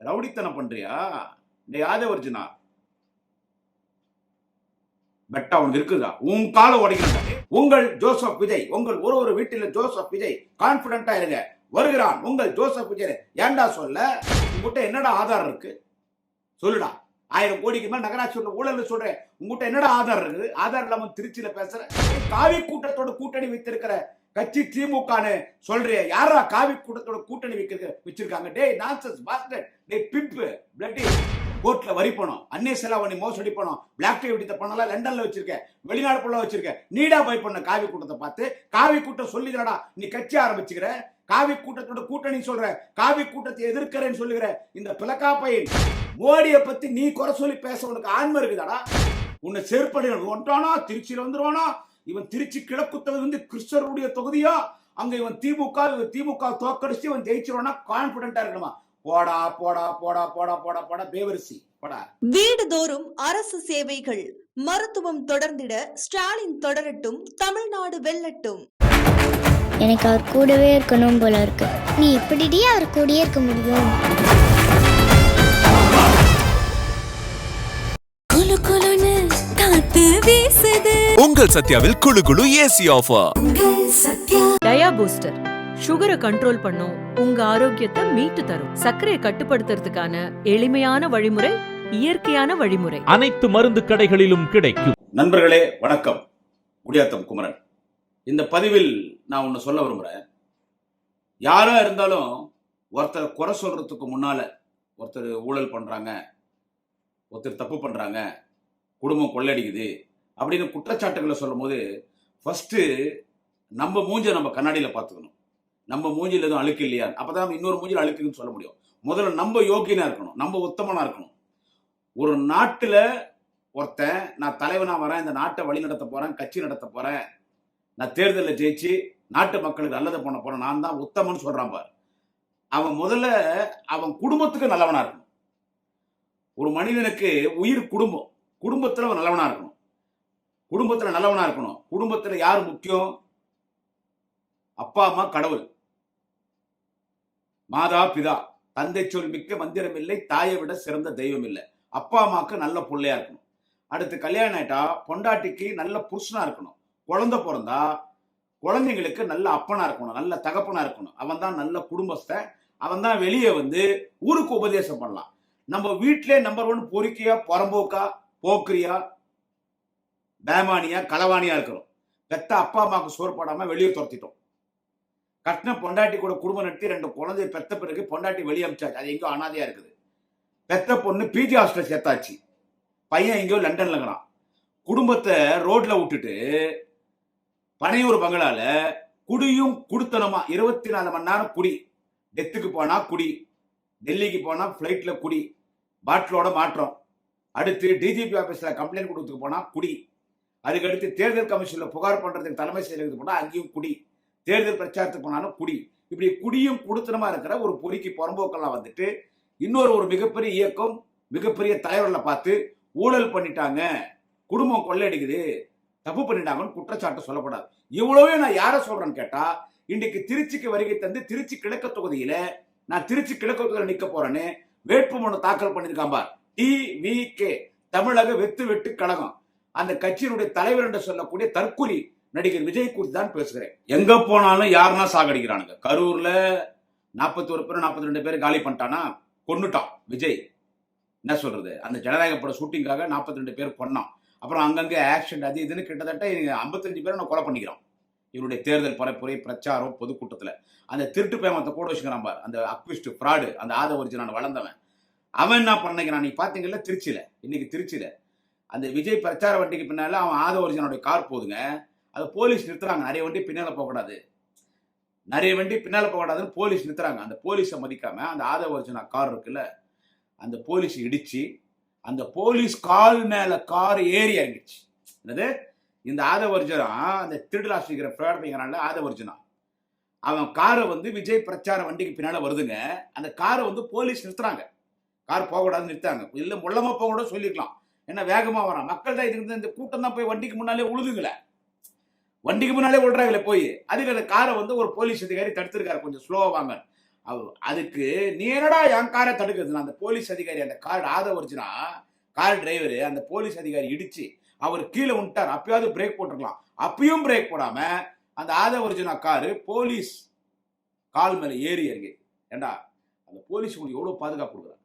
ரவுடித்தனம் பண்றியா? டே ஆதவர்ஜுனா, பெட்டா உனக்கு இருக்குதா? உன் காலை உடைக்கணும். உங்கள் ஜோசப் விஜய், உங்கள் ஒரு வீட்டில் ஜோசப் விஜய் கான்பிடண்டா இருங்க. வருகிறான் உங்கள் ஜோசப் விஜய். ஏன்டா சொல்ல? உங்ககிட்ட என்னடா ஆதாரம் இருக்கு? சொல்லுடா. 1000 கோடிக்கு மேல் நகராட்சி ஊழல் சொல்றேன். உங்ககிட்ட என்னடா ஆதாரம் இருக்குது? ஆதாரம் இல்லாம திருச்சியில பேசுற. காவி கூட்டத்தோட கூட்டணி வைத்திருக்கிற கட்சி திமுகன்னு சொல்றிய. யாரா காவி கூட்டத்தோட கூட்டணி வச்சிருக்காங்க? டேய் நான்சென்ஸ் பாஸ்டர்ட். டேய் பிப்பு பிளட்டி. கோர்ட்ல வரி பணம், அந்நிய செலாவணி மோசடி பணம், பிளாக் ஆக்டிவிட்டி பண்ணலாம் லண்டன்ல வச்சிருக்க, வெளிநாடு ஃபுல்லா வச்சிருக்க. நீடா போய் பண்ண காவி கூட்டத்தை பார்த்து. காவி கூட்டம் சொல்லுகிறடா நீ கட்சி ஆரம்பிச்சுக்கிற. காவி கூட்டத்தோட கூட்டணி சொல்ற, காவி கூட்டத்தை எதிர்க்கிறேன்னு சொல்லுகிற இந்த பிளக்கா பையன் மோடியை பத்தி நீ குறை சொல்லி பேச உனக்கு ஆன்மை இருக்குதாடா? உன்னை செருப்படி வந்துட்டானா? திருச்சியில வந்துருவானா? இவன் திருச்சி கிழக்குத்தொகுதி வந்து கிறிஸ்தவருடைய தொகுதியா? அங்க இவன் திமுக தோக்கடிச்சு இவன் ஜெயிச்சிருவானா? கான்பிடண்டா இருக்கணுமா? போடா போடா போடா போடா போடா போடா பேவரிசி போடா. வீடுதோறும் அரசு சேவைகள், மருத்துவம் தொடர்ந்திட ஸ்டாலின் தொடரட்டும், தமிழ்நாடு வெல்லட்டும். எனக்கு அவர் கூடவே இருக்கணும் போல இருக்கு. நீ எப்படிடி அவர் கூடயே இருக்க முடியும்? உங்கள் சத்யாவில் குளு குளு ஏசி ஆஃபர். டயா பூஸ்டர் சுகரை கண்ட்ரோல் பண்ணும், உங்க ஆரோக்கியத்தை மீட்டு தரும். சர்க்கரையை கட்டுப்படுத்துறதுக்கான எளிமையான வழிமுறை, இயற்கையான வழிமுறை. அனைத்து மருந்து கடைகளிலும் கிடைக்கும். நண்பர்களே வணக்கம். குடியாத்தம் குமரன். இந்த பதிவில் நான் ஒன்னு சொல்ல விரும்புறேன். யாரா இருந்தாலும் ஒருத்தர் குறை சொல்றதுக்கு முன்னால, ஒருத்தர் ஊழல் பண்றாங்க, ஒருத்தர் தப்பு பண்றாங்க, குடும்பம் கொள்ளடிக்குது அப்படின்னு குற்றச்சாட்டுகளை சொல்லும் போது ஃபர்ஸ்ட் நம்ம மூஞ்ச நம்ம கண்ணாடியில பார்த்துக்கணும். நம்ம மூஞ்சில எதுவும் அழுக்கு இல்லையா? அப்பதான் இன்னொரு மூஞ்சில அழுக்குன்னு சொல்ல முடியும். முதல்ல நம்ம யோகியனா இருக்கணும், நம்ம உத்தமனா இருக்கணும். ஒரு நாட்டுல ஒருத்தன் நான் தலைவனா வரேன், இந்த நாட்டை வழி நடத்த போறேன், கட்சி நடத்த போறேன், நான் தேர்தலில் ஜெயிச்சு நாட்டு மக்களுக்கு நல்லதை பண்ண போறேன், நான் தான் உத்தமன்னு சொல்றான் பாரு. அவன் முதல்ல அவன் குடும்பத்துக்கு நல்லவனா இருக்கணும். ஒரு மனிதனுக்கு உயிர் குடும்பம். குடும்பத்துல அவன் நல்லவனா இருக்கணும். குடும்பத்துல நல்லவனா இருக்கணும். குடும்பத்துல யார் முக்கியம்? அப்பா அம்மா கடவுள், மாதா பிதா, தந்தை சொல் மிக்க மந்திரம் இல்லை, தாயை விட சிறந்த தெய்வம் இல்லை. அப்பா அம்மாவுக்கு நல்ல பிள்ளையா இருக்கணும். அடுத்து கல்யாணம் ஆயிட்டா பொண்டாட்டிக்கு நல்ல புருஷனா இருக்கணும். குழந்தை பிறந்தா குழந்தைங்களுக்கு நல்ல அப்பனா இருக்கணும், நல்ல தகப்பனா இருக்கணும். அவன் தான் நல்ல குடும்பஸ்த. அவன் தான் வெளியே வந்து ஊருக்கு உபதேசம் பண்ணலாம். நம்ம வீட்டிலே நம்பர் 1 பொறுக்கியா, புறம்போக்கா, போக்கிரியா, பேமானியா, களவானியா இருக்கிறோம். பெத்த அப்பா அம்மாவுக்கு சோறு போடாம வெளியே துரத்திட்டோம். கட்டின பொண்டாட்டி கூட குடும்பம் நடத்தி 2 குழந்தைய பெத்த பிறகு பொண்டாட்டி வெளியே அமிச்சாச்சு. அது எங்கோ அனாதையா இருக்குது. பெத்த பொண்ணு பிஜி ஹாஸ்டல் சேர்த்தாச்சு. பையன் எங்கேயோ லண்டன்ல இருக்கிறான். குடும்பத்தை ரோட்ல விட்டுட்டு பனையூர் பங்களால குடியும் குடுத்தனமா 24 மணி நேரம் குடி. டெத்துக்கு போனா குடி, டெல்லிக்கு போனா பிளைட்ல குடி, பாட்டிலோட மாற்றம். அடுத்து டிஜிபி ஆபீஸ்ல கம்ப்ளைண்ட் கொடுத்துக்கு போனா குடி. அதுக்கடுத்து தேர்தல் கமிஷன்ல புகார் பண்றதுக்கு தலைமை செயலகத்துக்கு போனா அங்கேயும் குடி. தேர்தல் பிரச்சாரத்துக்கு போனாலும் குடி. இப்படி குடியும் குடுத்தனமா இருக்கிற ஒரு பொறுக்கி புறம்போக்கெல்லாம் வந்துட்டு இன்னொரு மிகப்பெரிய இயக்கம், மிகப்பெரிய தலைவர்களை பார்த்து ஊழல் பண்ணிட்டாங்க, குடும்பம் கொள்ளையடிக்குது, தப்பு பண்ணிட்டாங்கன்னு குற்றச்சாட்டு சொல்லக்கூடாது. இவ்வளவே நான் யார சொல்றேன்னு கேட்டா, இன்னைக்கு திருச்சிக்கு வருகை தந்து திருச்சி கிழக்கு தொகுதியில நான் திருச்சி கிழக்கு தொகுதியில் நிக்க போறேன்னு வேட்புமனு தாக்கல் பண்ணிருக்கான் பார். TVK, தமிழக வெட்டு கழகம். அந்த கட்சியினுடைய தலைவர் என்று சொல்லக்கூடிய தற்கொலை நடிகர் விஜய் குறித்து தான் பேசுகிறேன். எங்க போனாலும் யாருன்னா சாகடிக்கிறானுங்க. கரூர்ல 41 பேர் 42 பேர் காலி பண்ணிட்டானா, கொன்னுட்டான் விஜய். என்ன சொல்றது, அந்த ஜனநாயக பட ஷூட்டிங்காக 42 பேர் கொன்னான். அப்புறம் அங்கங்க ஆக்சிடென்ட் அது இதுன்னு கிட்டத்தட்ட 55 பேரை நான் கொலை பண்ணிக்கிறோம். இவருடைய தேர்தல் பரப்புரை பிரச்சாரம் பொதுக்கூட்டத்துல அந்த திருட்டு பேமத்தை கூட வச்சுக்கிறான் பார். அந்த அக்விஸ்ட் ஃப்ராடு, அந்த ஆதவர்ஜுனான வளர்ந்தவன் அவன் என்ன பண்ணிக்கிறான் நீ பாத்தீங்கல்ல திருச்சியில. இன்னைக்கு திருச்சியில அந்த விஜய் பிரச்சார வண்டிக்கு பின்னால அவன் ஆதவர்ஜுனோட கார் போதுங்க. அதை போலீஸ் நிறுத்துறாங்க. நிறைய வண்டி பின்னால போகக்கூடாதுன்னு போலீஸ் நிறுத்துறாங்க. அந்த போலீஸை மதிக்காம அந்த ஆதவர்ஜுனா கார் இருக்குல்ல, அந்த போலீஸ் இடிச்சு அந்த போலீஸ் கால் மேல கார் ஏறி இறங்கிடுச்சு. என்னது, இந்த ஆதவர்ஜுனா அந்த திருடலாசிக்கிற ஃப்ராட் பையனால ஆதவர்ஜுனா அவன் காரை வந்து விஜய் பிரச்சார வண்டிக்கு பின்னால வருதுங்க. அந்த காரை வந்து போலீஸ் நிறுத்துறாங்க. கார் போகக்கூடாதுன்னு நிறுத்தாங்க. இல்ல முள்ளமா போக கூட சொல்லிக்கலாம். ஏன்னா வேகமா வரான். மக்கள் தான் இதுக்கு இந்த கூட்டம் தான் போய் வண்டிக்கு முன்னாலே உழுதுங்களே, வண்டிக்கு முன்னாலே விடுறாங்களே போய். அதுக்கு அந்த காரை வந்து ஒரு போலீஸ் அதிகாரி தடுத்திருக்காரு, கொஞ்சம் ஸ்லோவா வாங்க. அதுக்கு நீ என்னடா என் காரை தடுக்கிறது? அந்த போலீஸ் அதிகாரி, அந்த கார் ஆதவர்ஜுனா கார் டிரைவர், அந்த போலீஸ் அதிகாரி இடிச்சு அவர் கீழே விட்டார். அப்பயாவது பிரேக் போட்டிருக்கலாம். அப்பயும் பிரேக் போடாம அந்த ஆதவர்ஜுனா காரு போலீஸ் கால் மேல ஏறி இறங்கி. ஏண்டா அந்த போலீஸ் உங்களுக்கு எவ்வளவு பாதுகாப்பு கொடுக்குறாங்க?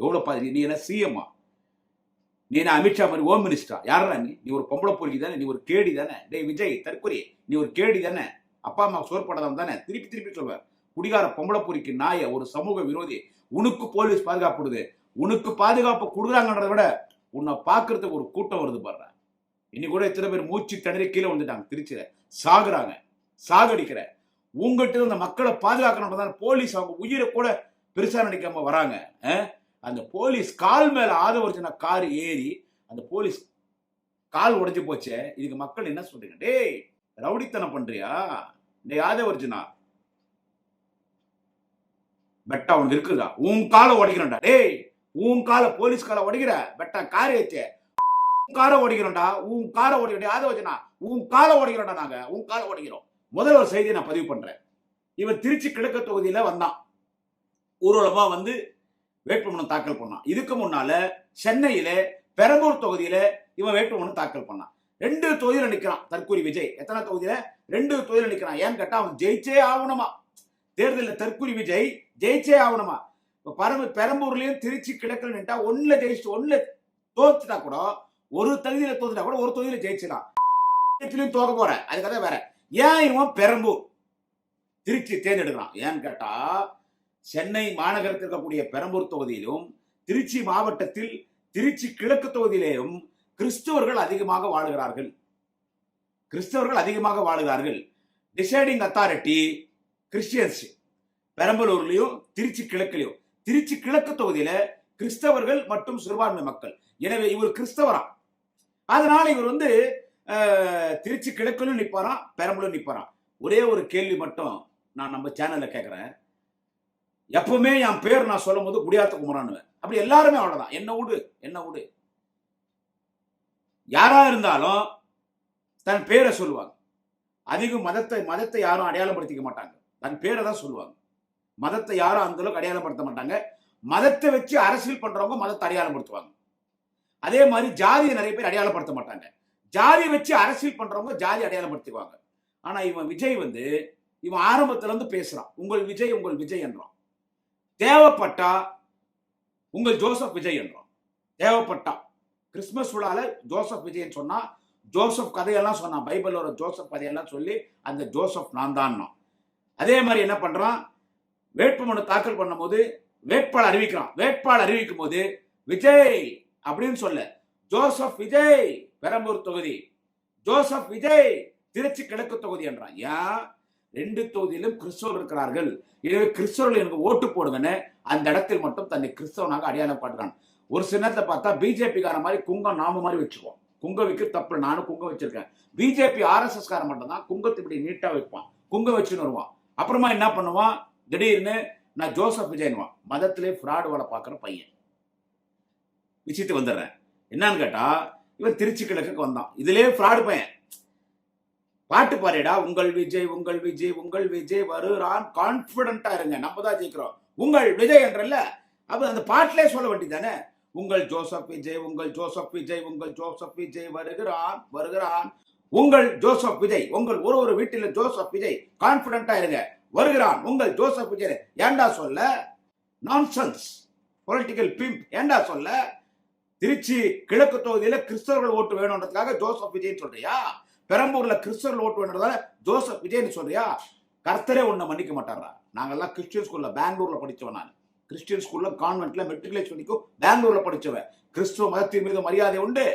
எவ்வளவு பாதுகாப்பு? நீ என்ன சிஎம்மா? நீ என்ன அமித்ஷா மாதிரி ஹோம் மினிஸ்டரா? யாரா நீ? நீ ஒரு பொம்பளை பொறுக்கி தானே? நீ ஒரு கேடி தானே? டேய் விஜய் தற்கொலை, நீ ஒரு கேடி தானே? அப்பா அம்மா சோர்படாதவன் தானே? திருப்பி திருப்பி சொல்வேன். குடிகார பொம்பளை பொறுக்கி நாய, ஒரு சமூக விரோதி. உனக்கு போலீஸ் பாதுகாப்பு கொடுது. உனக்கு பாதுகாப்பு கொடுக்குறாங்கன்றத விட உன்னை பார்க்கறதுக்கு ஒரு கூட்டம் வருது பாரு. இன்னைக்கு கூட இத்தனை பேர் மூச்சு திணறி கீழே வந்துட்டாங்க. திருச்சியில சாகுறாங்க, சாகடிக்கிற. உங்ககிட்ட அந்த மக்களை பாதுகாக்கணும். போலீஸ் அவங்க உயிரை கூட பெருசா நினைக்காம வராங்க. அந்த போலீஸ் கால் மேல ஆதவர்ஜுனா கார் ஏறி அந்த போலீஸ் கால் உடைஞ்சு போச்சு. இதுக்கு மக்கள் என்ன சொல்றீங்க? டேய் ரவுடித்தனம் பண்றியா? டேய் ஆதவர்ஜுனா பெட்டா உனக்கு இருக்குதா? உன் காலை உடைக்கிறோம்டா. டேய் உன் காலை, போலீஸ் காலை உடைக்கிற பெட்டா, காரை ஏச்சே காரை உடைக்கிறோம்டா. உன் காரை உடைக்கிறோம் ஆதவர்ஜுனா, உன் காலை உடைக்கிறோம்டா. நாங்க உன் காலை உடைக்கிறோம். முதல்ல ஒரு செய்தியை நான் பதிவு பண்றேன். இவன் திருச்சி கிழக்கு தொகுதியில வந்தான். ஊர்வலமா வந்து வேட்புமனு தாக்கல் பண்ணான். இதுக்கு முன்னால சென்னையில பெரம்பூர் தொகுதியில இவன் வேட்புமனு தாக்கல் பண்ணான். 2 தொகுதியில நிக்கிறான் தற்கூரி விஜய். எத்தனை தொகுதியில? 2 தொகுதியில நிக்கிறான். ஏன்னு கேட்டா அவன் ஜெயிச்சே ஆகணுமா. தேர்தலில் தற்கூரி விஜய் ஜெயிச்சே ஆகணுமா. இப்ப பெரம்பூர்லயும் திருச்சி கிழக்குல நின்றா 1ல ஜெயிச்சு 1ல தோத்துட்டா கூட, ஒரு தொகுதியில தோத்துட்டா கூட ஒரு தொகுதியில ஜெயிச்சிடலாம். தோக்க போற, அதுக்காக வேற. ஏன் இவன் பெரம்பூர் திருச்சி தேர்ந்தெடுக்கிறான்? ஏன்னு கேட்டா சென்னை மாநகரத்தில் இருக்கக்கூடிய பெரம்பூர் தொகுதியிலும் திருச்சி மாவட்டத்தில் திருச்சி கிழக்கு தொகுதியிலும் கிறிஸ்தவர்கள் அதிகமாக வாழுகிறார்கள். கிறிஸ்தவர்கள் அதிகமாக வாழுகிறார்கள். டிசைடிங் அத்தாரிட்டி கிறிஸ்டியன்ஸ் பெரம்பலூர்லயும் திருச்சி கிழக்குலயும். திருச்சி கிழக்கு தொகுதியில கிறிஸ்தவர்கள் மற்றும் சிறுபான்மை மக்கள். எனவே இவர் கிறிஸ்தவரா. அதனால இவர் வந்து திருச்சி கிழக்குலும் நிப்பாராம், பெரம்பலூர் நிப்பாராம். ஒரே ஒரு கேள்வி மட்டும் நான் நம்ம சேனல்ல கேட்கிறேன். எப்பவுமே என் பேர் நான் சொல்லும் போது குடியாத்த குமரானுவேன். அப்படி எல்லாருமே அவ்வளவுதான். என்ன விடு. யாரா இருந்தாலும் தன் பேரை சொல்லுவாங்க. அதிகம் மதத்தை யாரும் அடையாளப்படுத்திக்க மாட்டாங்க. தன் பேரை தான் சொல்லுவாங்க. மதத்தை யாரும் அந்த அளவுக்கு அடையாளப்படுத்த மாட்டாங்க. மதத்தை வச்சு அரசியல் பண்றவங்க மதத்தை அடையாளப்படுத்துவாங்க. அதே மாதிரி ஜாதியை நிறைய பேர் அடையாளப்படுத்த மாட்டாங்க. ஜாதியை வச்சு அரசியல் பண்றவங்க ஜாதி அடையாளப்படுத்திக்குவாங்க. ஆனா இவன் விஜய் வந்து இவன் ஆரம்பத்துல இருந்து பேசுறான். உங்கள் விஜய் என்றான். தேவைப்பட்டா உங்கள் ஜோசப் விஜய் என்றான். தேவைப்பட்டா கிறிஸ்துமஸ் விழால ஜோசப் விஜய் சொன்னா, ஜோசப் கதையெல்லாம் சொன்னான். பைபிள் ஒரு ஜோசப் கதையெல்லாம் சொல்லி அந்த ஜோசப் நான் தான். அதே மாதிரி என்ன பண்றான்? வேட்புமனு தாக்கல் பண்ணும் போது வேட்பாளர் அறிவிக்கிறான். வேட்பாளர் அறிவிக்கும் போது விஜய் அப்படின்னு சொல்ல, ஜோசப் விஜய் பெரம்பூர் தொகுதி, ஜோசப் விஜய் திருச்சி கிழக்கு தொகுதி என்றான். ஏன்? 2 தொகுதியிலும் கிறிஸ்தவர்கள் இருக்கிறார்கள். எனவே கிறிஸ்தவர்கள் எனக்கு ஓட்டு போடுங்கன்னு அந்த இடத்தில் மட்டும் தன்னை கிறிஸ்தவனாக அடையாளம் காட்டுறான். ஒரு சின்னத்தை பார்த்தா பிஜேபி கார மாதிரி குங்கம் நாம மாதிரி வச்சுக்குவோம். குங்கம் வைக்க தப்பு, நானும் குங்கம் வச்சிருக்கேன். பிஜேபி RSS கார மட்டும் தான் குங்கத்தை இப்படி நீட்டா வைப்பான், குங்கம் வச்சுன்னு வருவான். அப்புறமா என்ன பண்ணுவான்? திடீர்னு நான் ஜோசப் விஜயன்வான். மதத்திலே ஃப்ராடு வேலை பார்க்குற பையன். விஷயத்துக்கு வந்துடுறேன். என்னன்னு கேட்டா இவன் திருச்சி கிழக்குக்கு வந்தான். இதுலயே ஃப்ராடு பையன். பாட்டு பாருடா, உங்கள் விஜய் வருகிறான், கான்பிடண்டா இருங்க, நம்ம தான் ஜெயிக்கிறோம், உங்கள் விஜய் என்றல்ல. அப்ப அந்த பாட்டிலே சொல்ல வேண்டியதானே, உங்கள் ஜோசப் விஜய் வருகிறான், உங்கள் ஜோசப் விஜய், உங்கள் ஒரு வீட்டில் ஜோசப் விஜய் கான்பிடண்டா இருங்க, வருகிறான் உங்கள் ஜோசப் விஜய். ஏண்டா சொல்ல? Nonsense political pimp. ஏண்டா சொல்ல? திருச்சி கிழக்கு தொகுதியில கிறிஸ்தவர்கள் ஓட்டு வேணும்ன்றதுக்காக ஜோசப் விஜய் சொல்றியா? பெரம்பூர்ல கிறிஸ்தவர்கள் ஓட்டு வேணுன்றதால ஜோசப் விஜய்னு சொல்றியா? கர்த்தரே உன்னை மன்னிக்க மாட்டாரா? நாங்கெல்லாம் கிறிஸ்டியன் ஸ்கூல்ல பெங்களூர்ல படிச்சவன். நான் கிறிஸ்டியன் ஸ்கூல்ல கான்வென்ட்ல மெட்ரிகுலேஷன் வரைக்கும் பெங்களூர்ல படிச்சவன். கிறிஸ்துவ மதத்தின் மீது மரியாதை உண்டு,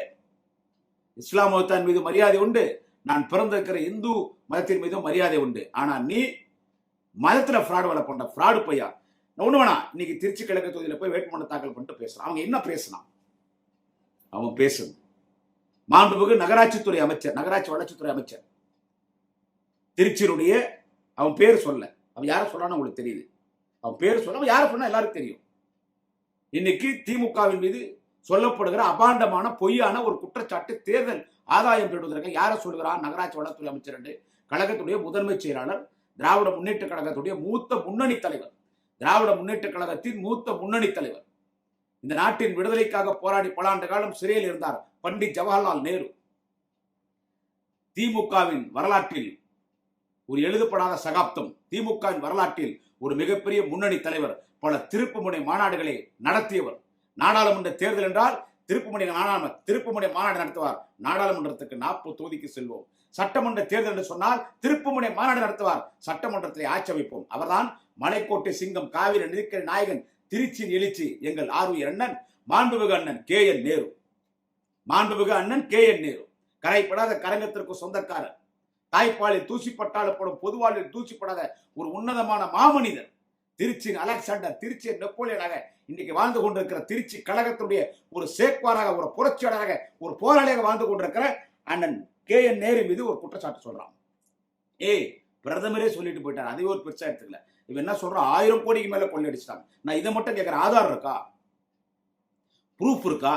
இஸ்லாம் மதத்தின் மீது மரியாதை உண்டு, நான் பிறந்திருக்கிற இந்து மதத்தின் மீதும் மரியாதை உண்டு. ஆனா நீ மதத்துல ஃப்ராடு வேலை பண்ண ஃப்ராடு பையா. ஒண்ணு வேணா, இன்னைக்கு திருச்சி கிழக்கு தொகுதியில போய் வேட்புமனு தாக்கல் பண்ணிட்டு பேசுறான். அவங்க என்ன பேசினான்? அவன் பேசணும். மாண்புமிகு நகராட்சி வளர்ச்சித்துறை அமைச்சர் திருச்சியுடைய, அவன் பேர் சொல்ல, அவன் யார சொல்லான்னு உங்களுக்கு தெரியுது. அவன் பேர் சொல்ல, அவன் யார சொன்னா எல்லாருக்கும் தெரியும். இன்னைக்கு திமுகவின் மீது சொல்லப்படுகிற அபாண்டமான பொய்யான ஒரு குற்றச்சாட்டு, தேர்தல் ஆதாயம் பெறுவதற்கு யார சொல்கிறான்? நகராட்சி வளர்ச்சித்துறை அமைச்சர் என்று கழகத்துடைய முதன்மை செயலாளர் திராவிட முன்னேற்ற கழகத்துடைய மூத்த முன்னணி தலைவர், திராவிட முன்னேற்ற கழகத்தின் மூத்த முன்னணி தலைவர். இந்த நாட்டின் விடுதலைக்காக போராடி பல ஆண்டு காலம் சிறையில் இருந்தார் பண்டிட் ஜவஹர்லால் நேரு. திமுகவின் வரலாற்றில் ஒரு எழுதப்படாத சகாப்தம். திமுகவின் வரலாற்றில் ஒரு மிகப்பெரிய முன்னணி தலைவர். பல திருப்புமுனை மாநாடுகளை நடத்தியவர். நாடாளுமன்ற தேர்தல் என்றால் திருப்புமுனை மாநாடு நடத்துவார். நாடாளுமன்றத்துக்கு 40 தொகுதிக்கு செல்வோம். சட்டமன்ற தேர்தல் என்று சொன்னால் திருப்புமுனை மாநாடு நடத்துவார். சட்டமன்றத்தை ஆட்சேபிப்போம். அவர்தான் மலைக்கோட்டை சிங்கம், காவிரி நதிக்கரை நாயகன், திருச்சியின் எழுச்சி, எங்கள் ஆர்வீர் அண்ணன் மாண்புமிகு அண்ணன் KN நேரு. மாண்புமிகு அண்ணன் KN நேரு கரைப்படாத கரங்கத்திற்கு சொந்தக்காரர். தாய்ப்பாலில் தூசிப்பட்டால் போடும் பொதுவாழ்வில் தூசிப்படாத ஒரு உன்னதமான மாமனிதர். திருச்சியின் அலெக்சாண்டர், திருச்சியின் நெப்போலியனாக இன்னைக்கு வாழ்ந்து கொண்டிருக்கிற திருச்சி கழகத்துடைய ஒரு சேக்வாராக, ஒரு புரட்சியாளராக, ஒரு போராளியாக வாழ்ந்து கொண்டிருக்கிற அண்ணன் KN நேரு மீது ஒரு குற்றச்சாட்டு சொல்றான். பிரதமரே சொல்லிட்டு போயிட்டார். அதே ஒரு பெருசா எடுத்துக்கல. இவன் என்ன சொல்றான்? 1000 கோடிக்கு மேல கொள்ளையடிச்சிட்டாங்க. நான் இதை மட்டும் கேட்கிறேன், ஆதார் இருக்கா? ப்ரூஃப் இருக்கா?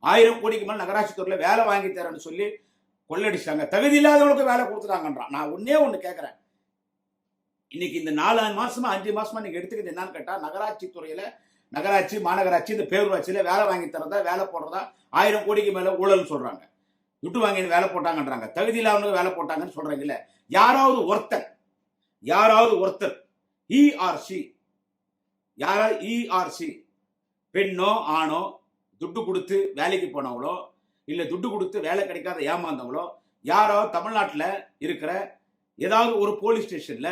1000 கோடிக்கு மேல நகராட்சி துறையில வேலை வாங்கி தரேன்னு சொல்லி கொள்ளையடிச்சாங்க. தகுதி இல்லாதவங்களுக்கு வேலை கொடுத்துட்டாங்கன்றான். நான் ஒன்னே ஒண்ணு கேட்கிறேன். இன்னைக்கு இந்த 4 மாசமா 5 மாசமா நீங்க எடுத்துக்கிறது என்னன்னு கேட்டா, நகராட்சி துறையில, நகராட்சி, மாநகராட்சி, இந்த பேரூராட்சியில வேலை வாங்கி தரதா, வேலை போடுறதா 1000 கோடிக்கு மேல ஊழல் சொல்றாங்க. துட்டு வாங்கி வேலை போட்டாங்கன்றாங்க. தகுதி இல்லாதவங்க வேலை போட்டாங்கன்னு சொல்றாங்கல்ல. யாராவது ஒருத்தர் ERC பெண்ணோ ஆணோ துட்டு கொடுத்து வேலைக்கு போனவங்களோ இல்ல துட்டு கொடுத்து வேலை கிடைக்காத ஏமாந்தவங்களோ யாராவது தமிழ்நாட்டில் இருக்கிற ஏதாவது ஒரு போலீஸ் ஸ்டேஷன்ல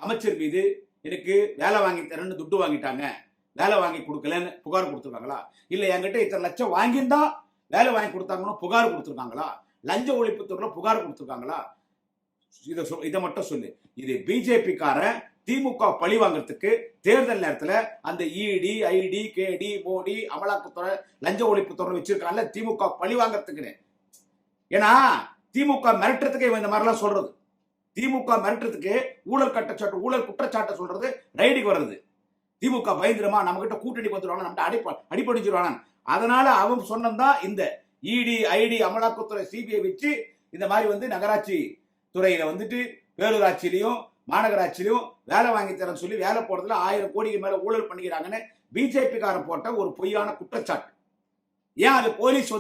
அமைச்சர் மீது எனக்கு வேலை வாங்கி தரேன்னு துட்டு வாங்கிட்டாங்க, வேலை வாங்கி கொடுக்கலன்னு புகார் கொடுத்துருக்காங்களா? இல்ல என்கிட்ட இத்தனை லட்சம் வாங்கியிருந்தா வேலை வாங்கி கொடுத்தாங்கன்னு புகார் கொடுத்துருக்காங்களா? லஞ்ச ஒழிப்புத்துறையில புகார் கொடுத்துருக்காங்களா? இதை மட்டும் சொல்லு. இது பிஜேபிக்காரன் திமுக பழி வாங்கறதுக்கு தேர்தல் நேரத்துல அந்த ED, ID, KD, மோடி, அமலாக்கத்துறை, லஞ்ச ஒழிப்புத்துறை வச்சிருக்காங்கல்ல திமுக பழி வாங்கறதுக்குன்னு. ஏன்னா திமுக மிரட்டுறதுக்கு இவன் இந்த மாதிரிலாம் சொல்றது. திமுக மிரட்டுறதுக்கு ஊழல் குற்றச்சாட்டு சொல்றது ரைடுக்கு வர்றது. திமுக பயந்துருமா, நம்ம கிட்ட கூட்டணி வந்துருவாங்க, நம்ம அடிப்படிஞ்சிருவாங்க. அதனால அவன் சொன்னதான் இந்த ED, ID, அமலாக்கத்துறை, CBI வச்சு இந்த மாதிரி நகராட்சி துறையில பேரூராட்சியிலையும் மாநகராட்சியிலையும் வேலை வாங்கி தரேன்னு சொல்லி வேலை போடுறதுல 1000 கோடிக்கு மேல ஊழல் பண்ணிக்கிறாங்கன்னு பிஜேபிக்காரன் போட்ட ஒரு பொய்யான குற்றச்சாட்டு. ஏன் அது போலீஸ்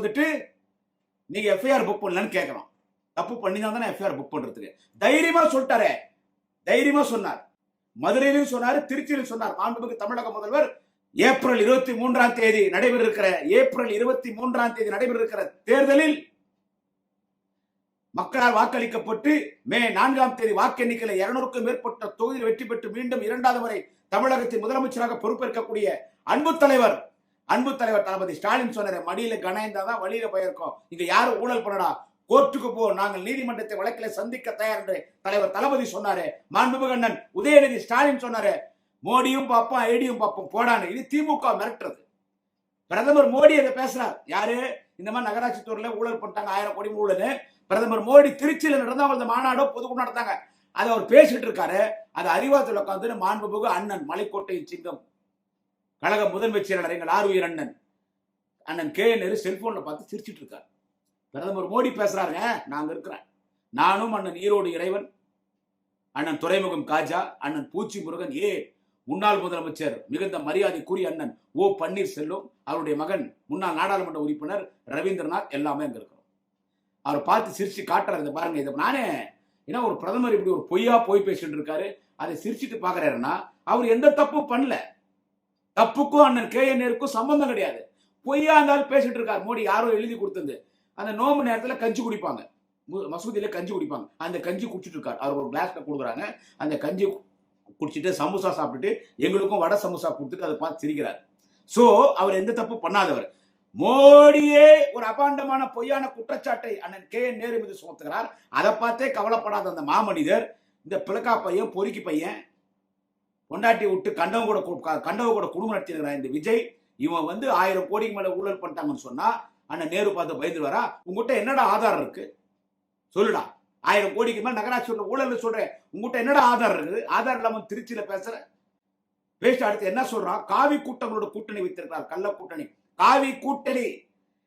நீங்க FIR புக் பண்ணலன்னு கேட்கணும். தப்பு பண்ணி தான் FIR புக் பண்றதுக்கு தைரியமா சொல்லிட்டாரே, தைரியமா சொன்னார். மதுரையிலும் சொன்னாரு, திருச்சியிலும் சொன்னார். மாண்புமிகு தமிழக முதல்வர் ஏப்ரல் 23ஆம் தேதி நடைபெற இருக்கிற தேர்தலில் மக்களால் வாக்களிக்கப்பட்டு மே 4ஆம் தேதி வாக்கு எண்ணிக்கையில் 200க்கும் மேற்பட்ட தொகுதியில் வெற்றி பெற்று மீண்டும் 2வது முறை தமிழகத்தின் முதலமைச்சராக பொறுப்பேற்கக்கூடிய அன்பு தலைவர் தளபதி ஸ்டாலின் சொன்னார், மடியில கணைந்தாதான் வழியில போயிருக்கோம், இங்க யாரும் ஊழல் பண்ணடா, கோர்ட்டுக்கு போ, நாங்கள் நீதிமன்றத்தை வழக்கில் சந்திக்க தயார் என்று தலைவர் தளபதி சொன்னாரு. மாண்புமிகு அண்ணன் உதயநிதி ஸ்டாலின் சொன்னாரு, மோடியும் பார்ப்போம் ஐடியும் பார்ப்போம் போடான்னு. இது திமுக மிரட்டுறது. பிரதமர் மோடி அதை பேசுறார். யாரு இந்த மாதிரி நகராட்சி துறையில ஊழல் பண்ணிட்டாங்க, 1000 கோடி ஊழல். பிரதமர் மோடி திருச்சியில் நடந்த மாநாடோ பொதுக்கூட்டம் நடத்தாங்க, அதை அவர் பேசிட்டு இருக்காரு. அது அறிவாலயத்தில் உட்காந்து மாண்புமிகு அண்ணன் மலைக்கோட்டை சிங்கம் கழக முதன்மை செயலாளர் எங்கள் ஆர்வீர் அண்ணன் KN நேரு செல்போன்ல பார்த்து சிரிச்சிட்டு இருக்காரு. பிரதமர் மோடி பேசுறாருங்க, நாங்க இருக்கிறேன், நானும் அண்ணன் ஈரோடு இறைவன், அண்ணன் துறைமுகம் காஜா, அண்ணன் பூச்சி முருகன், முன்னாள் முதலமைச்சர் மிகுந்த மரியாதைக்குரிய அண்ணன் O பன்னீர்செல்வம், அவருடைய மகன் முன்னாள் நாடாளுமன்ற உறுப்பினர் ரவீந்திரநாத், எல்லாமே அங்க இருக்கிறோம். அவர் பார்த்து சிரிச்சு காட்டுறாரு, இதை பாருங்க. இதை நானே ஏன்னா ஒரு பிரதமர் இப்படி ஒரு போய் பேசிட்டு இருக்காரு, அதை சிரிச்சுட்டு பாக்குறாருன்னா அவர் எந்த தப்பும் பண்ணல. தப்புக்கும் அண்ணன் KN நேருக்கும் சம்பந்தம் கிடையாது. பொய்யா இருந்தாலும் பேசிட்டு இருக்காரு. மோடி யாரோ எழுதி கொடுத்தது. அந்த நோம்பு நேரத்துல கஞ்சி குடிப்பாங்க, மசூதியில கஞ்சி குடிப்பாங்க, அந்த கஞ்சி குடிச்சிட்டு இருக்காரு. அவர் ஒரு கிளாஸ்ல கொடுக்குறாங்க, அந்த கஞ்சி குடிச்சிட்டு சமோசா சாப்பிட்டுட்டு எங்களுக்கும் வடை சமோசா கொடுத்துட்டு அதை பார்த்து சிரிக்கிறார். சோ அவர் எந்த தப்பு பண்ணாதவர். மோடியே ஒரு அபாண்டமான பொய்யான குற்றச்சாட்டை அண்ணன் KN நேரு மீது சுமத்துகிறார். அதை பார்த்தே கவலைப்படாத அந்த மாமனிதர், இந்த பிளக்கா பையன், பொறுக்கி பையன், பொண்டாட்டி விட்டு கண்டவ கூட குடும்பம் நடத்தினார் இந்த விஜய், இவன் 1000 கோடிக்கு மேல ஊழல் பண்ணிட்டாங்கன்னு சொன்னா அண்ணன் நேரு பார்த்து பயந்துருவாரா? உங்ககிட்ட என்னடா ஆதாரம் இருக்கு சொல்லுடா. 1000 கோடிக்கு மேல நகராட்சி ஊழல் சொல்றேன், உங்ககிட்ட என்னடா ஆதாரம் இருக்குது? ஆதாரம் இல்லாம திருச்சியில பேச அடுத்து என்ன சொல்றான்? காவி கூட்டங்களோட கூட்டணி வைத்திருக்கிறார், கள்ள கூட்டணி. காவி கூட்டணி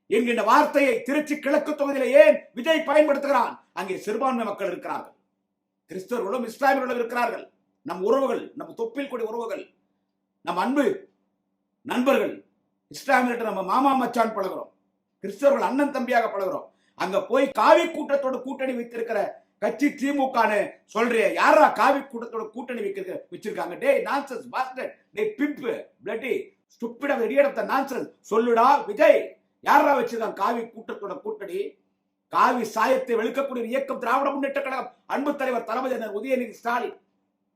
என்கின்ற வார்த்தையை திருச்சி கிழக்கு தொகுதியில ஏன் விஜய் பயன்படுத்துகிறான்? அங்கே சிறுபான்மை மக்கள் இருக்கிறார்கள். கிறிஸ்தவர்களும் இஸ்லாமியர்களும் இருக்கிறார்கள். நம் உறவுகள், நம் தொப்பில் கூடிய உறவுகள், நம் அன்பு நண்பர்கள். இஸ்லாமியர்கிட்ட நம்ம மாமா மச்சான் பழகிறோம், கிறிஸ்தவர்கள் அண்ணன் தம்பியாக பழகிறோம். அங்க போய் காவி கூட்டத்தோட கூட்டணி வைத்திருக்கிற கட்சி திமுகன்னு சொல்றிய, யாரா காவி கூட்டத்தோட கூட்டணி வச்சிருக்காங்க? டே நான்சென்ஸ் பாஸ்டர்ட், டே pimp, bloody stupid of idiot of the nonsense. சொல்லுடா விஜய், யாரா வச்சிருக்காங்க காவி கூட்டத்தோட கூட்டணி? காவி சாயத்தை வெளுக்கக்கூடிய இயக்கம் திராவிட முன்னேற்ற கழகம், அன்பு தலைவர் தளபதி உதயநிதி ஸ்டாலின்,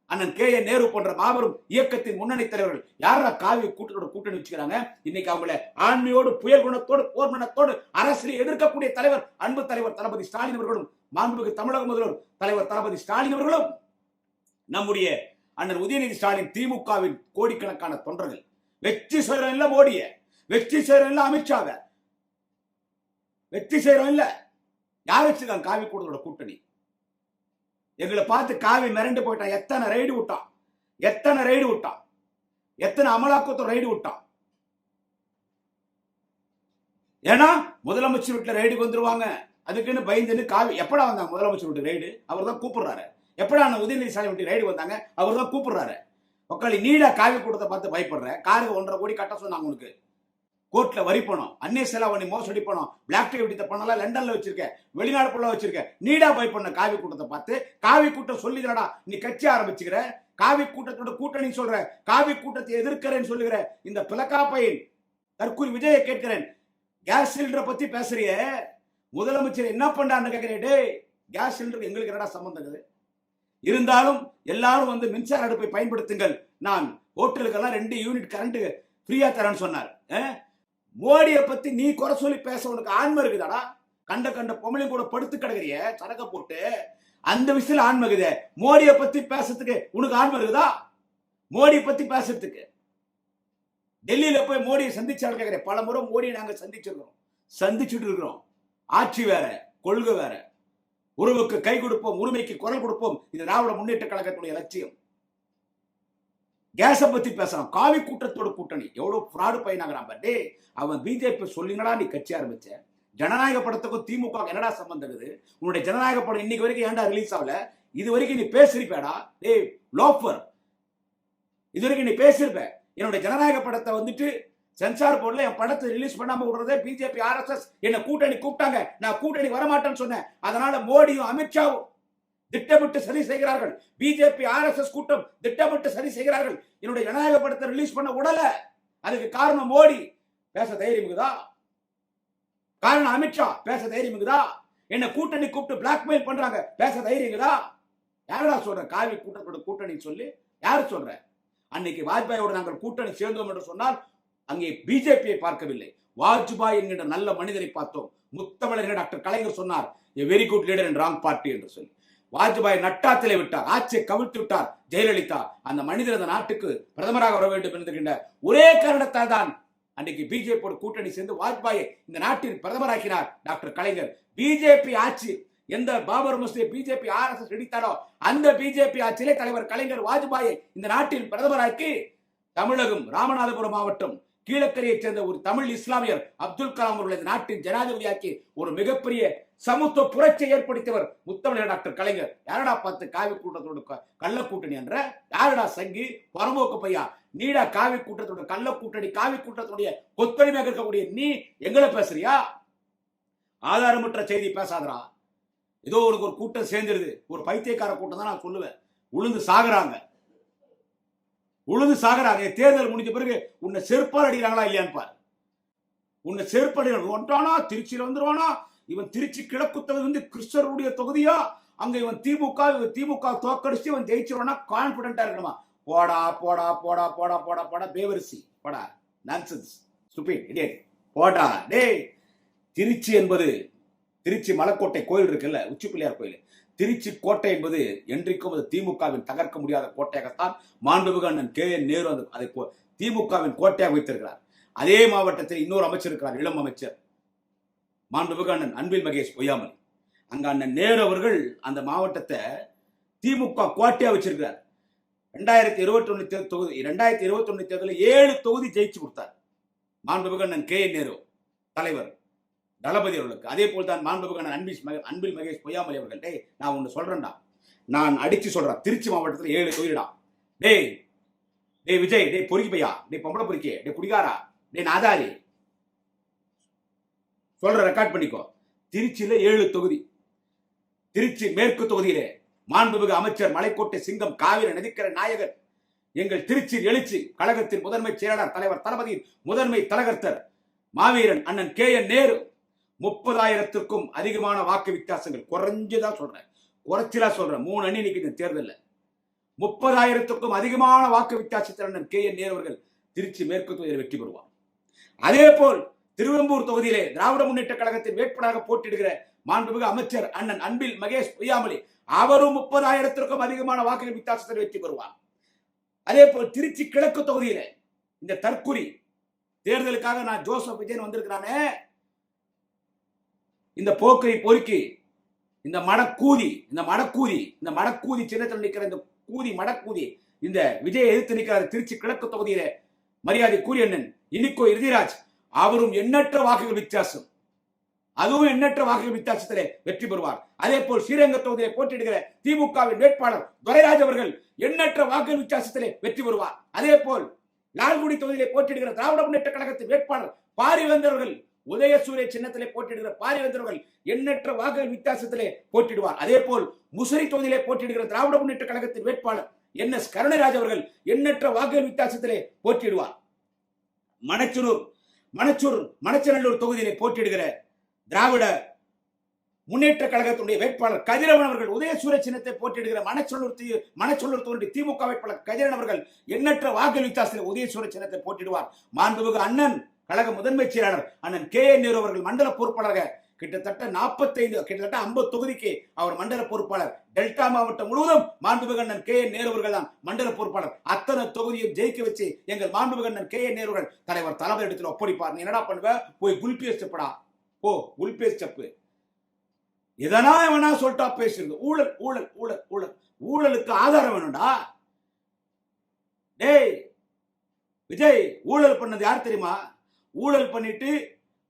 அண்ணன் கே.என். நேரு போன்ற மாபெரும் இயக்கத்தின் முன்னணி தலைவர்கள் யாரா காவி கூட்டத்தோட கூட்டணி வச்சுக்கிறாங்க? இன்னைக்கு அவங்கள ஆண்மையோடு, புயல் குணத்தோடு, போர்மனத்தோடு அரசியலை எதிர்க்கக்கூடிய தலைவர் அன்பு தலைவர் தளபதி ஸ்டாலின் அவர்களும், மாண்புமிகு தமிழக முதல்வர் தலைவர் தளபதி ஸ்டாலின் அவர்களும், நம்முடைய அண்ணன் உதயநிதி ஸ்டாலின், திமுகவின் கோடிக்கணக்கான தொண்டர்கள். வெற்றி செய்யறோம் இல்ல மோடிய, வெற்றி செய்யறோம் இல்ல அமித்ஷாவை, வெற்றி செய்யறோம் இல்ல. யார் வச்சிருக்காங்க காவி கூட்டத்தோட கூட்டணி? எங்களை பார்த்து காவி மிரண்டு போயிட்டான். எத்தனை ரைடு விட்டான், எத்தனை ரைடு விட்டான், எத்தனை அமலாக்கத்தோட ரைடு விட்டான். ஏன்னா முதலமைச்சர் வீட்டுல ரைடுக்கு வந்துருவாங்க, அதுக்குன்னு பயந்துன்னு காவி. எப்படா வந்தாங்க முதலமைச்சர் வீட்டு ரைடு? அவர் தான் கூப்பிடுறாரு. எப்படா உதயநிதி ஸ்டாலின் வீட்டு ரைடு வந்தாங்க? அவர் தான் கூப்பிடுறாரு. உக்காளி நீடா காவி கூட்டத்தை பார்த்து பயப்படுற. காருக்கு 1.5 கோடி கட்ட சொன்னாங்க உனக்கு, கோர்ட்ல வரி பணம், அந்நிய செலாவணி மோசடி பணம், பிளாக் டிக்கெட் பணம் லண்டன்ல வச்சிருக்க, வெளிநாடு ஃபுல்லா வச்சிருக்க. நீடா பயப்பட காவி கூட்டத்தை பார்த்து. காவி கூட்டம் சொல்லிக்கிறடா, நீ கட்சி ஆரம்பிச்சுக்கிற, காவி கூட்டத்தோட கூட்டணி சொல்ற, காவி கூட்டத்தை எதிர்க்கிறேன்னு சொல்லுகிற இந்த பிளக்கா பையன் தற்கூரி விஜயை கேட்கிறேன். கேஸ் சிலிண்டரை பத்தி பேசுறிய, முதலமைச்சர் என்ன பண்றான்னு கேட்கிறேன். கேஸ் சிலிண்டருக்கு எங்களுக்கு என்னடா சம்பந்தம்? இருந்தாலும் எல்லாரும் வந்து மின்சார அடுப்பை பயன்படுத்துங்கள், நான் ஹோட்டலுக்கெல்லாம் 2 யூனிட் கரண்ட் ஃப்ரீயா தரேன்னு சொன்னார். மோடியை பத்தி நீ குறை சொல்லி பேச உனக்கு ஆன்மை இருக்குதாடா? கண்ட கண்ட பொம்பளையும் கூட படுத்து கிடக்குறிய சரக்க போட்டு, அந்த விஷயத்துல ஆன்மை இருக்குதே. மோடியை பத்தி பேசுறதுக்கு உனக்கு ஆன்மை இருக்குதா? மோடியை பத்தி பேசுறதுக்கு டெல்லியில போய் மோடியை சந்திச்சாலும் கேட்கிறேன். பல முறை மோடியை நாங்க சந்திச்சுட்டு இருக்கிறோம். ஆட்சி வேற, கொள்கை வேற. உறவுக்கு கை கொடுப்போம், உரிமைக்கு குரல் கொடுப்போம். இது திராவிட முன்னேற்ற கழகத்துடைய லட்சியம். கேஸ பத்தி பேசலாம். காவி கூட்டத்தோட கூட்டணி எவ்வளவு ஃப்ராடு பையனாகிறான் பாரு. அவன் பிஜேபி சொல்லிங்கடா நீ கட்சி ஆரம்பிச்ச. ஜனநாயக படத்துக்கும் திமுக என்னடா சம்பந்தம் இருக்குது? உன்னுடைய ஜனநாயக படம் இன்னைக்கு வரைக்கும் ஏன்டா ரிலீஸ் ஆகல? இது வரைக்கும் நீ பேசிருப்பேடா டேய் லோஃபர், இது வரைக்கும் நீ பேசிருப்ப. என்னுடைய ஜனநாயக படத்தை வந்துட்டு சென்சார் போர்டுல என் படத்தை ரிலீஸ் பண்ணாம விடுறதே பிஜேபி RSS என்ன கூட்டணி கூப்பிட்டாங்க. நான் கூட்டணி வரமாட்டேன்னு சொன்னேன். அதனால மோடியும் அமித்ஷாவும் திட்டமிட்டு சரி செய்கிறார்கள். பிஜேபி RSS கூட்டம் திட்டமிட்டு சரி செய்கிறார்கள். என்னுடைய ஜனநாயக படத்தை ரிலீஸ் பண்ண விடல. அதுக்கு காரணம் மோடி. பேச தைரியம் இருக்குதா? காரணம் அமித்ஷா. பேச தைரியம் இருக்குதா? என்ன கூட்டணி கூப்பிட்டு பிளாக்மெயில் பண்றாங்க. பேச தைரியம் இருக்குதா? யாரா சொல்ற காவி கூட்டத்தோட கூட்டணி சொல்லி? யாரு சொல்ற? அன்னைக்கு வாஜ்பாயோட நாங்கள் கூட்டணி சேர்ந்தோம் என்று சொன்னால் அங்கே பிஜேபியை பார்க்கவில்லை, வாஜ்பாய் என்கின்ற நல்ல மனிதரை பார்த்தோம். முத்தமிழர் டாக்டர் கலைஞர் சொன்னார், a very good leader in wrong party என்று சொல்லி. வாஜ்பாய் நட்டாத்திலே விட்டார், ஆட்சியை கவிழ்த்து விட்டார் ஜெயலலிதா. அந்த மனிதர் அந்த நாட்டுக்கு பிரதமராக வர வேண்டும் என்கின்ற ஒரே காரணத்தால் தான் அன்றைக்கு பிஜேபியோட கூட்டணி சேர்ந்து வாஜ்பாயை இந்த நாட்டின் பிரதமராக்கினார் டாக்டர் கலைஞர். பிஜேபி ஆட்சி எந்த பாபர் மசூதியை பிஜேபி RSS இடித்தாரோ அந்த பிஜேபி ஆட்சியிலே தலைவர் கலைஞர் வாஜ்பாயை இந்த நாட்டின் பிரதமராக்கி தமிழகம் ராமநாதபுரம் மாவட்டம் கீழக்கரையைச் சேர்ந்த ஒரு தமிழ் இஸ்லாமியர் அப்துல் கலாம் அவர்களை நாட்டின் ஜனாதிபதியாக்கி ஒரு மிகப்பெரிய சமத்துவ புரட்சியை ஏற்படுத்தியவர் முத்தமிழர் டாக்டர் கலைஞர். யாரடா பார்த்து காவி கூட்டத்தோட கள்ள கூட்டணி என்ற? யாரடா சங்கி பரமோக்கு பையா? நீடா காவி கூட்டத்தோட கள்ள கூட்டணி, காவி கூட்டத்துடைய கொத்தடிமையாக இருக்கக்கூடிய நீ எங்களை பேசுறியா? ஆதாரமற்ற செய்தி பேசாதரா. ஏதோ ஒரு கூட்டம் சேர்ந்துருது, ஒரு பைத்தியக்கார கூட்டம் தான் நான் சொல்லுவேன். உளுந்து சாகுறாங்க. தேர்தல் முடிஞ்ச பிறகு உன்னை செருப்பால் அடிக்கிறாங்களா இல்லையான்னு பாரு. உன்னை செருப்படிகள் ஒன்றானா திருச்சியில் வந்துருவானா? இவன் திருச்சி கிழக்கு தொகுதி வந்து கிறிஸ்தவருடைய தொகுதியா? அங்க இவன் திமுக தோக்கடிச்சு இவன் ஜெயிச்சிருவானா? கான்பிடண்டா இருக்கணுமா? போடா போடா போடா போடா போடா போடா பேவரிசி போடா, நான்சென்ஸ் ஸ்டூபிட் இடியட் போடா. டேய், திருச்சி என்பது திருச்சி மலைக்கோட்டை கோயில் இருக்குல்ல, உச்சி பிள்ளையார் கோயில், திருச்சி கோட்டை என்பது என்றைக்கும் அது திமுகவின் தகர்க்க முடியாத கோட்டையாகத்தான் மாண்புமிகு அண்ணன் கே.என். நேரு அதை திமுகவின் கோட்டையாக வைத்திருக்கிறார். அதே மாவட்டத்தில் இன்னொரு அமைச்சர் இருக்கிறார், இளம் அமைச்சர் மாண்புமிகு அண்ணன் அன்பில் மகேஷ் பொய்யாமொழி. அங்க அண்ணன் நேரு அவர்கள் அந்த மாவட்டத்தை திமுக கோட்டையா வச்சிருக்கிறார். 2021 தேர்தலில் 7 தொகுதி ஜெயிச்சு கொடுத்தார் மாண்புமிகு அண்ணன் கே.என். நேரு தலைவர் தளபதி அவர்களுக்கு. அதே போல் தான் மாண்புமிகு அண்ணன் அன்பில் மகேஷ் பொய்யாமொழி அவர்கள். நான் ஒன்று சொல்றேன்டா, நான் அடிச்சு சொல்றேன், திருச்சி மாவட்டத்தில் 7 தொகுதிடா. டேய் டேய் விஜய், டேய் பொறுக்கி பையா, டேய் பொம்பளை பொறுக்கி, டேய் குடிகாரா, டேய் நாதாரி, சொல்ற ரெக்கார்ட் பண்ணிக்கோ. திருச்சியில 7 தொகுதி. திருச்சி மேற்கு தொகுதியிலே மாண்புமிகு அமைச்சர் மலைக்கோட்டை சிங்கம் காவிரி நதிக்கரை நாயகர், எங்கள் திருச்சி எழுச்சி கழகத்தின் முதன்மை செயலாளர் தலைவர் தளபதியின் முதன்மை தலகர்த்தர் மாவீரன் அண்ணன் KN நேரு 30,000க்கும் அதிகமான வாக்கு வித்தியாசங்கள், குறைஞ்சுதான் சொல்றேன், குறைச்சலா சொல்றேன், 3 அணி நிற்கிது தேர்தலில். 30,000க்கும் அதிகமான வாக்கு வித்தியாசத்தில் அண்ணன் KN நேரு அவர்கள் திருச்சி மேற்கு தொகுதியில் வெற்றி பெறுவார். அதே போல் திருவெம்பூர் தொகுதியிலே திராவிட முன்னேற்ற கழகத்தின் வேட்பாளராக போட்டியிடுகிற மாண்புமிகு அமைச்சர் அண்ணன் அன்பில் மகேஷ் பொய்யாமொழி, அவரும் 30,000க்கும் அதிகமான வாக்குகள் வித்தியாசத்தில் வெற்றி பெறுவார். அதே போல் திருச்சி கிழக்கு தொகுதியில இந்த தற்குறி தேர்தலுக்காக நான் ஜோசப் விஜயன் வந்திருக்கிறானே, இந்த போக்கை பொறுக்கி, இந்த மடக்கூதி சின்னத்தில் நிற்கிற இந்த மடக்கூதி இந்த விஜயை எதிர்த்து நிற்கிறார் திருச்சி கிழக்கு தொகுதியில மரியாதை கூறிய அண்ணன் இனிக்கோ இறுதிராஜ், அவரும் எண்ணற்ற வாக்குகள் வித்தியாசம், அதுவும் எண்ணற்ற வாக்குகள் வித்தியாசத்திலே வெற்றி பெறுவார். அதே போல் ஸ்ரீரங்க தொகுதியை போட்டியிடுகிற திமுகவின் வேட்பாளர் துரைராஜ் அவர்கள் எண்ணற்ற வாக்குகள் வித்தியாசத்திலே வெற்றி பெறுவார். அதே போல் லால்குடி தொகுதியிலே போட்டியிடுகிற திராவிட முன்னேற்ற கழகத்தின் வேட்பாளர் பாரிவேந்தர்கள், உதயசூரிய சின்னத்திலே போட்டியிடுகிற பாரிவேந்தர்கள் எண்ணற்ற வாக்குகள் வித்தியாசத்திலே போட்டியிடுவார். அதே போல் முசிறி தொகுதியிலே போட்டியிடுகிற திராவிட முன்னேற்ற கழகத்தின் வேட்பாளர் NS கருணராஜ் அவர்கள் எண்ணற்ற வாக்குகள் வித்தியாசத்திலே போட்டியிடுவார். மணச்சநல்லூர் தொகுதியிலே போட்டியிடுகிற திராவிட முன்னேற்ற கழகத்துடைய வேட்பாளர் கதிரவன் அவர்கள் உதயசூரிய சின்னத்தை போட்டியிடுகிற மணச்சநல்லூர் தொகுதி திமுக வேட்பாளர் கதிரவன் அவர்கள் எண்ணற்ற வாக்குகள் வித்தியாசத்தில் உதயசூரிய சின்னத்தை போட்டியிடுவார். மாண்புமிகு அண்ணன் கழக முதன்மை செயலாளர் அண்ணன் KN நேரு அவர்கள் மண்டல பொறுப்பாளராக கிட்டத்தட்ட 50 தொகுதிக்கு அவர் மண்டல பொறுப்பாளர். டெல்டா மாவட்டம் முழுவதும் மாண்புமிகு அண்ணன் KN நேரு அவர்கள் தான் மண்டல பொறுப்பாளர். அத்தனை தொகுதியை ஜெயிக்க வச்சு எங்கள் மாண்புமிகு அண்ணன் KN நேரு அவர்கள் தலைவர் தளபதி இடத்தில் ஒப்படைப்பார். நீ என்னடா பண்ணுவ? போய் குல்பிஎஸ் செப்படா, போ குல்பிஎஸ் செப்பு, எதனா வேணா சொல்லிட்டா பேசுறது. ஊழல் ஊழல் ஊழல் ஊழல் ஊழலுக்கு ஆதாரம் வேணும்டா. டேய் விஜய், ஊழல் பண்ணது யார் தெரியுமா? ஊழல் பண்ணிட்டு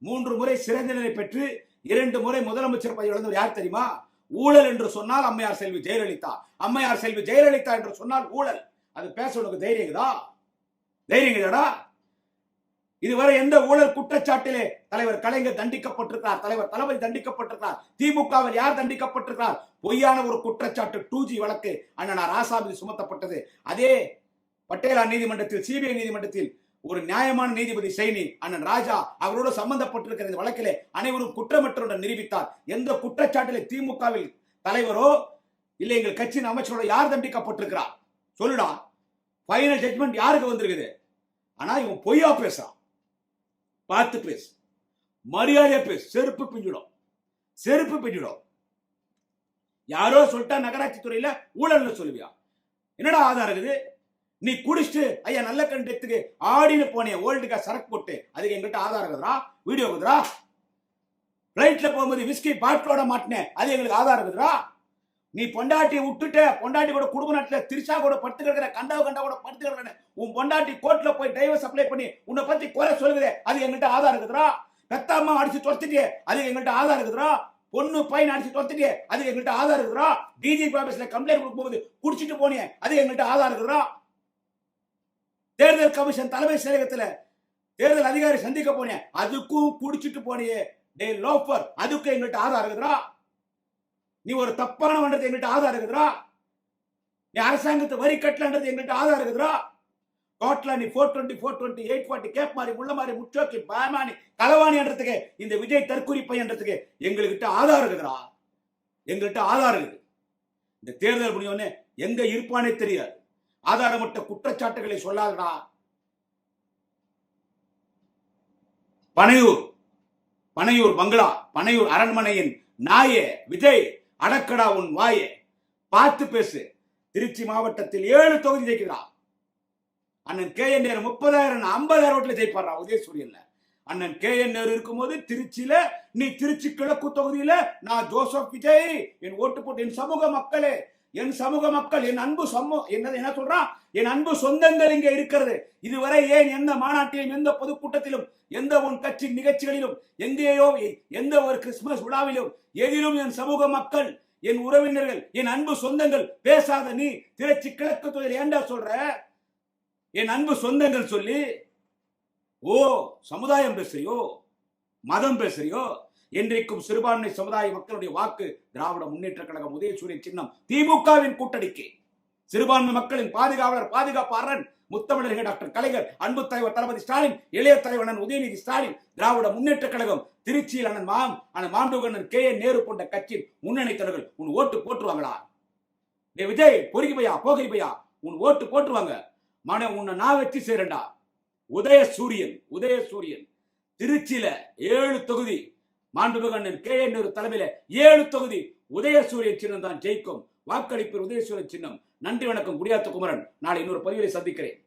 3 முறை சிறை தண்டனை பெற்று 2 முறை முதலமைச்சர் பதவி இழந்தவர் யார் தெரியுமா? ஊழல் என்று சொன்னால் அம்மையார் செல்வி ஜெயலலிதா, அம்மையார் செல்வி ஜெயலலிதா என்று சொன்னால் ஊழல். அது பேச உனக்கு தைரியங்கடா? இதுவரை எந்த ஊழல் குற்றச்சாட்டிலே தலைவர் கலைஞர் தண்டிக்கப்பட்டிருக்கிறார், தலைவர் தளபதி தண்டிக்கப்பட்டிருக்கிறார், திமுகவில் யார் தண்டிக்கப்பட்டிருக்கிறார்? பொய்யான ஒரு குற்றச்சாட்டு 2G வழக்கு அண்ணா ராசா மீது சுமத்தப்பட்டது. அதே பட்டேலா நீதிமன்றத்தில், CBI நீதிமன்றத்தில் ஒரு நியாயமான நீதிபதி சைனி அண்ணன் ராஜா அவரோடு சம்பந்தப்பட்டிருக்கிற இந்த வழக்கிலே அனைவரும் குற்றமற்ற நிரூபித்தார். எந்த குற்றச்சாட்டிலே திமுகவில் தலைவரோ இல்லை எங்கள் கட்சியின் அமைச்சரோட யார் தண்டிக்கப்பட்டிருக்கிறார்? சொல்லுடா. ஃபைனல் ஜட்மெண்ட் யாருக்கு வந்திருக்குது? ஆனா இவன் பொய்யா பேசுறான். பார்த்து பேசு, மரியாதையா பேசு. செருப்பு பிஞ்சிடும். யாரோ சொல்லிட்டா நகராட்சி துறையில ஊழல் சொல்லுவியா? என்னடா ஆதாரம் இருக்குது? நீ குடிச்சிட்டு ஐயா நல்ல கண்டத்துக்கு ஆடினு போனே ஓல்டுக்கா சரக்கு போட்டு, அதுக்கு எங்கிட்ட ஆதாரம் இருக்குதுரா, வீடியோ இருக்குதுரா. பிளைட்ல போகும்போது விஸ்கி பாட்டிலோட மாட்டினேன், அது எங்களுக்கு ஆதாரம் இருக்குதுரா. நீ பொண்டாட்டி விட்டுட்ட, பொண்டாட்டி கூட குடும்ப நாட்டில் திருச்சா கூட படுத்து கிடக்கிற, கண்டா கூட படுத்து கிடக்கிற, உன் பொண்டாட்டி கோர்ட்ல போய் டைவர்ஸ் அப்ளை பண்ணி உன்னை பத்தி குறை சொல்லுதே, அது எங்கள்கிட்ட ஆதாரம் இருக்குதுரா. பெத்தம்மா அடிச்சு துரத்திட்டே, அது எங்கள்கிட்ட ஆதாரம் இருக்குதுரா. பொண்ணு பையன் அடிச்சு துரத்திட்டே, அது எங்கள்கிட்ட ஆதாரம் இருக்குதுரா. DGP ஆபீஸ்ல கம்ப்ளைண்ட் கொடுக்கும்போது குடிச்சிட்டு போனியே, அது எங்கள்கிட்ட ஆதாரம் இருக்குதுரா. தேர்தல் கமிஷன் தலைமை செயலகத்துல தேர்தல் அதிகாரி சந்திக்க போனேன், அதுக்கும் குடிச்சிட்டு போனியே, டே லோஃபர், அதுக்கும் எங்கள்கிட்ட ஆதாரம் இருக்குதுரா. நீ ஒரு தப்பான பண்றது எங்கள்கிட்ட ஆதாரம் இருக்குதுரா. நீ அரசாங்கத்தை வரி கட்டலன்றது எங்கள்கிட்ட ஆதாரம் இருக்குதுரா. டோட்டலா நீ 420, 420, 840 கேப் மாதிரி முள்ள மாதிரி முச்சோக்கி பயமானி களவாணின்றதுக்கு இந்த விஜய் தற்குறி பையன்றதுக்கு எங்ககிட்ட ஆதாரம் இருக்குதுரா. எங்கள்கிட்ட ஆதாரம் இருக்குது. இந்த தேர்தல் முடிஞ்சோடனே எங்க இருப்பானே தெரியாது. ஆதாரமற்ற குற்றச்சாட்டுகளை சொல்லாதடா. பனையூர் பங்களா, பனையூர் அரண்மனையின் நாயே விஜய், அடக்கடா உன் வாயே, பார்த்து பேசு. திருச்சி மாவட்டத்தில் 7 தொகுதி ஜெயிக்கிறா. அண்ணன் KN நேரு 30,000 50,000 ஓட்டுல ஜெயிப்பாரா உதயசூரியன்ல. அண்ணன் KN நேரு இருக்கும்போது திருச்சியில, நீ திருச்சி கிழக்கு தொகுதியில நான் ஜோசப் விஜய், என் ஓட்டு போட்டு என் சமூக மக்களே, என் அன்பு என்ன சொல்றான், என் அன்பு சொந்தங்கள் இங்க இருக்கிறது. இதுவரை ஏன் எந்த மாநாட்டிலும், எந்த பொதுக்கூட்டத்திலும், எந்த உன் கட்சி நிகழ்ச்சிகளிலும், எங்கேயோ எந்த ஒரு கிறிஸ்துமஸ் விழாவிலும் எதிலும் என் சமூக மக்கள், என் உறவினர்கள், என் அன்பு சொந்தங்கள் பேசாத நீ திருச்சி கிழக்கு தொகுதியில் ஏண்டா சொல்ற? என் அன்பு சொந்தங்கள் சொல்லி, ஓ சமுதாயம் பேசுறியோ, மதம் பேசுறியோ? என்றைக்கும் சிறுபான்மை சமுதாய மக்களுடைய வாக்கு திராவிட முன்னேற்ற கழகம் உதயசூரியன் சின்னம் திமுகவின் கூட்டணிக்கு. சிறுபான்மை மக்களின் பாதுகாவலர், பாதுகாப்பு அரண் முத்தமிழர்கள் டாக்டர் கலைஞர், அன்பு தலைவர் தளபதி ஸ்டாலின், இளைய தலைவர் அண்ணன் உதயநிதி ஸ்டாலின், திராவிட முன்னேற்ற கழகம், திருச்சியில் அண்ணன் மாண்புகண்ணன் கே என் நேரு போன்ற கட்சியின் முன்னணி தலைவர்கள் உன் ஓட்டு போட்டுருவாங்களா? விஜய் பொறுக்கி பையா, போகரி பையா, உன் ஓட்டு போட்டுருவாங்க. மன உன்னை நான் வச்சு சேரண்டா. உதயசூரியன் திருச்சியில 7 தொகுதி, மாண்புகண்ணன் கே என் நேரு தலைமையில 7 தொகுதி உதயசூரியன் சின்னம் தான் ஜெயிக்கும். வாக்களிப்பு உதயசூரியன் சின்னம். நன்றி, வணக்கம். குடியாத்த குமரன். நாளை இன்னொரு பதிவிலை சந்திக்கிறேன்.